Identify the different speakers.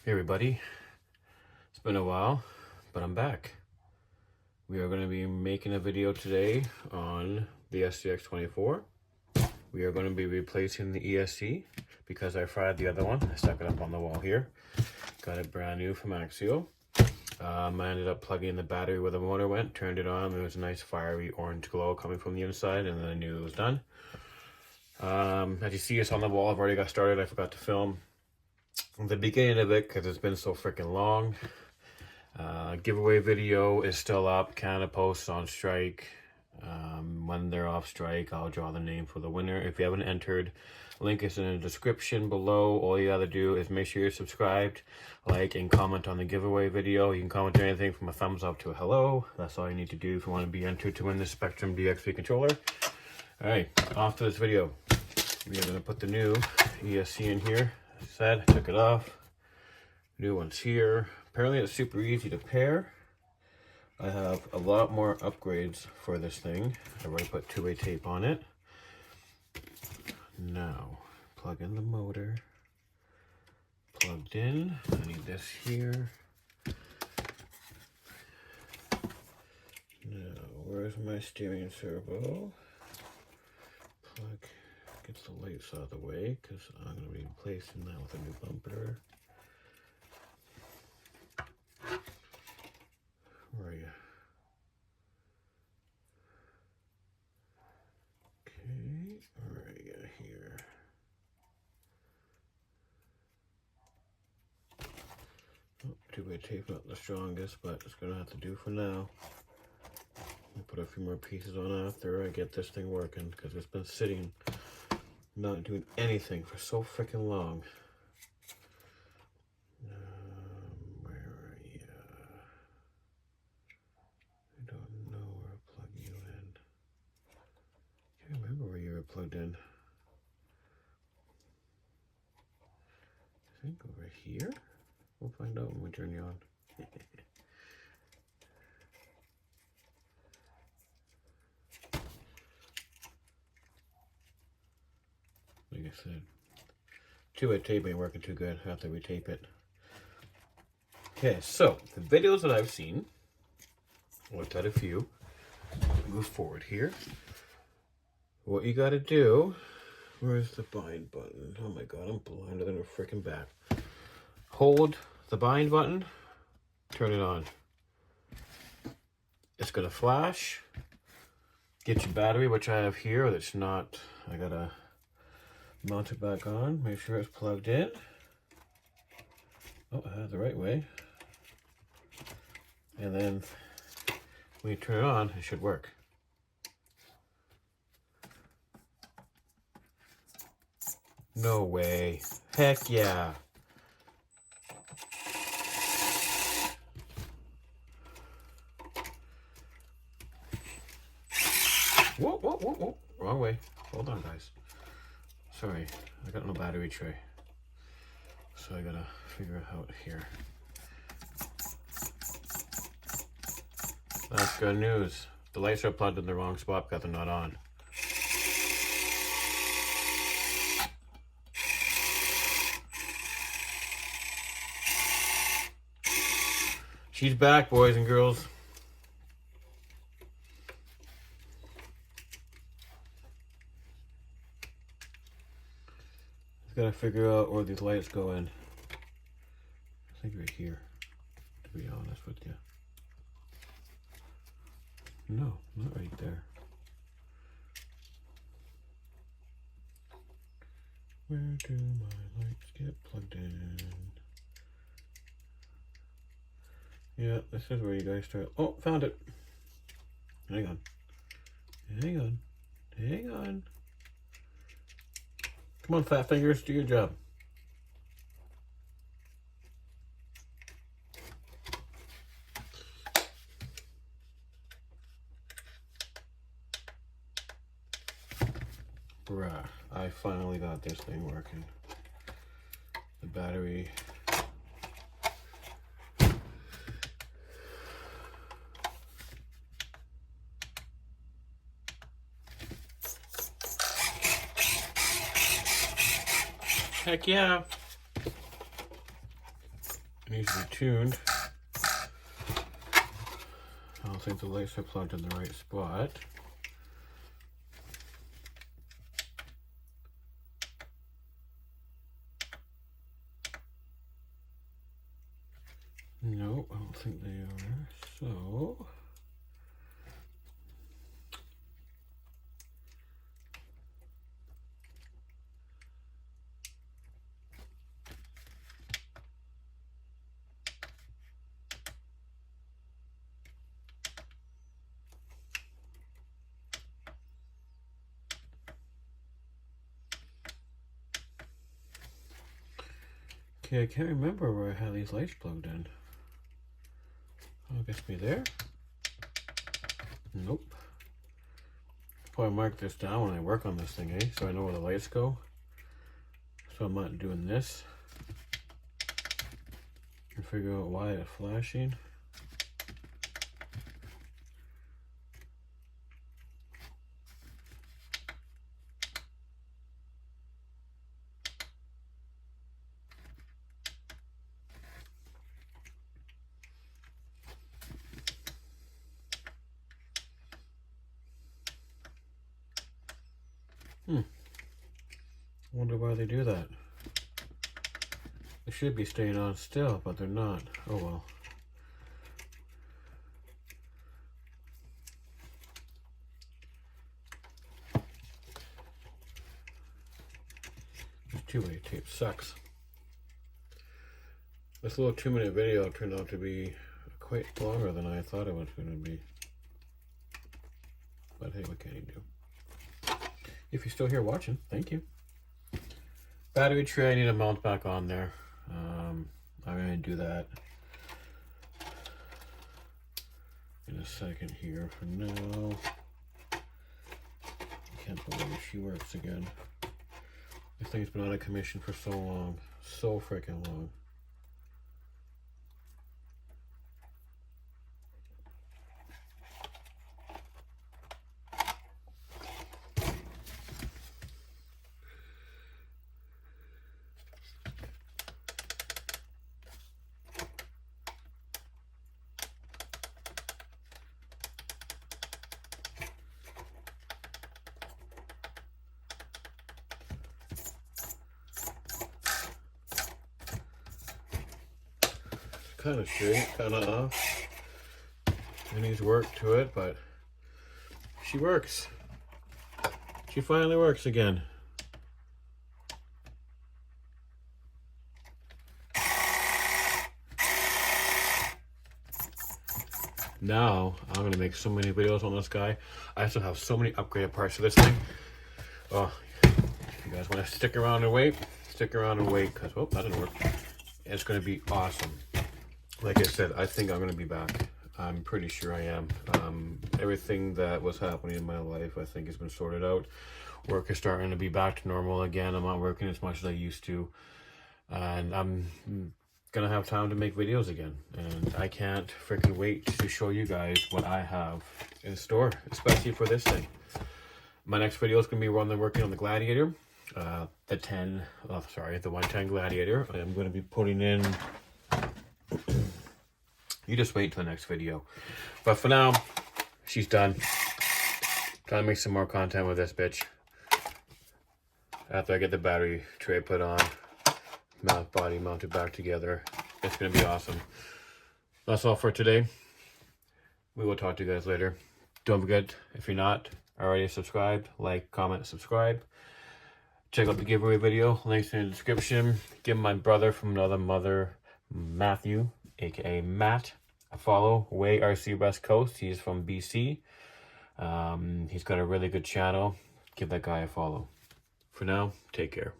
Speaker 1: Hey everybody, it's been a while, but I'm back. We are going to be making a video today on the SCX24. We are going to be replacing the ESC because I fried the other one. I stuck it up on the wall here. Got it brand new from Axial. I ended up plugging in the battery where the motor went, turned it on. There was a nice fiery orange glow coming from the inside, and then I knew it was done. As you see, it's on the wall. I've already got started. I forgot to film the beginning of it because it's been so freaking long. Giveaway video is still up. Canada Post's on strike. When they're off strike, I'll draw the name for the winner. If you haven't entered, link is in the description below. All you gotta do is make sure you're subscribed, like, and comment on the giveaway video. You can comment anything from a thumbs up to a hello. That's all you need to do if you want to be entered to win this Spectrum DX3 controller. Alright, off to this video. We are going to put the new ESC in here. As I said, I took it off. New one's here. Apparently it's super easy to pair. I have a lot more upgrades for this thing. I already put two-way tape on it. Now, plug in the motor. Plugged in. I need this here. Now, where's my steering servo? Plug. Gets the lights out of the way because I'm going to be replacing that with a new bumper. Where are you? Okay, where are you here? Oh, two-way tape not the strongest, but it's going to have to do for now. I'll put a few more pieces on after I get this thing working because it's been sitting not doing anything for so freaking long. Where are you? I don't know where to plug you in. Can't remember where you were plugged in. I think over here? We'll find out when we turn you on. Like I said, two-way tape ain't working too good after we tape it. Okay, so the videos that I've seen, looked at a few. Move forward here. What you gotta do, where's the bind button? Oh my god, I'm blinder than a freaking bat. Hold the bind button, turn it on. It's gonna flash. Get your battery, which I have here, that's not, I gotta mount it back on, make sure it's plugged in. Oh, I have the right way. And then when you turn it on, it should work. No way. Heck yeah. Whoa, whoa, whoa, whoa. Wrong way. Hold on, guys. Sorry, I got no battery tray. So I gotta figure it out here. That's good news. The lights are plugged in the wrong spot because they're not on. She's back, boys and girls. Gotta figure out where these lights go in. I think right here, to be honest with you. No, not right there. Where do my lights get plugged in? Yeah, this is where you guys start. Oh, found it. Hang on. Hang on. Hang on. Come on, fat fingers, do your job. Bruh, I finally got this thing working. The battery. Heck yeah. needs to be tuned. I don't think the lights are plugged in the right spot. No, I don't think they are. So okay, I can't remember where I had these lights plugged in. Oh, I guess me there? Nope. Probably mark this down when I work on this thing, eh? So I know where the lights go. So I'm not doing this. And figure out why it's flashing. I wonder why they do that. They should be staying on still, but they're not. Oh well. This 2-way tape sucks. This little 2-minute video turned out to be quite longer than I thought it was going to be. But hey, what can you do? If you're still here watching, thank you. Battery tray, I need to mount back on there. I'm going to do that in a second here. For now, I can't believe she works again. This thing's been out of commission for so long. So freaking long. Kind of straight, kind of off. It needs work to it, but she works. She finally works again. Now, I'm going to make so many videos on this guy. I still have so many upgraded parts to this thing. Oh, if you guys want to stick around and wait, because, oh, that didn't work. It's going to be awesome. Like I said, I think I'm going to be back. I'm pretty sure I am. Everything that was happening in my life, I think, has been sorted out. Work is starting to be back to normal again. I'm not working as much as I used to. And I'm going to have time to make videos again. And I can't freaking wait to show you guys what I have in store, especially for this thing. My next video is going to be when I'm working on the Gladiator. The 110 Gladiator. I'm going to be putting in... You just wait till the next video. But for now, she's done. Trying to make some more content with this bitch. After I get the battery tray put on, body mounted back together, it's going to be awesome. That's all for today. We will talk to you guys later. Don't forget, if you're not already subscribed, like, comment, subscribe. Check out the giveaway video. Links in the description. Give my brother from another mother, Matthew, aka Matt, a follow. Way RC West Coast. He's from BC. He's got a really good channel. Give that guy a follow. For now, take care.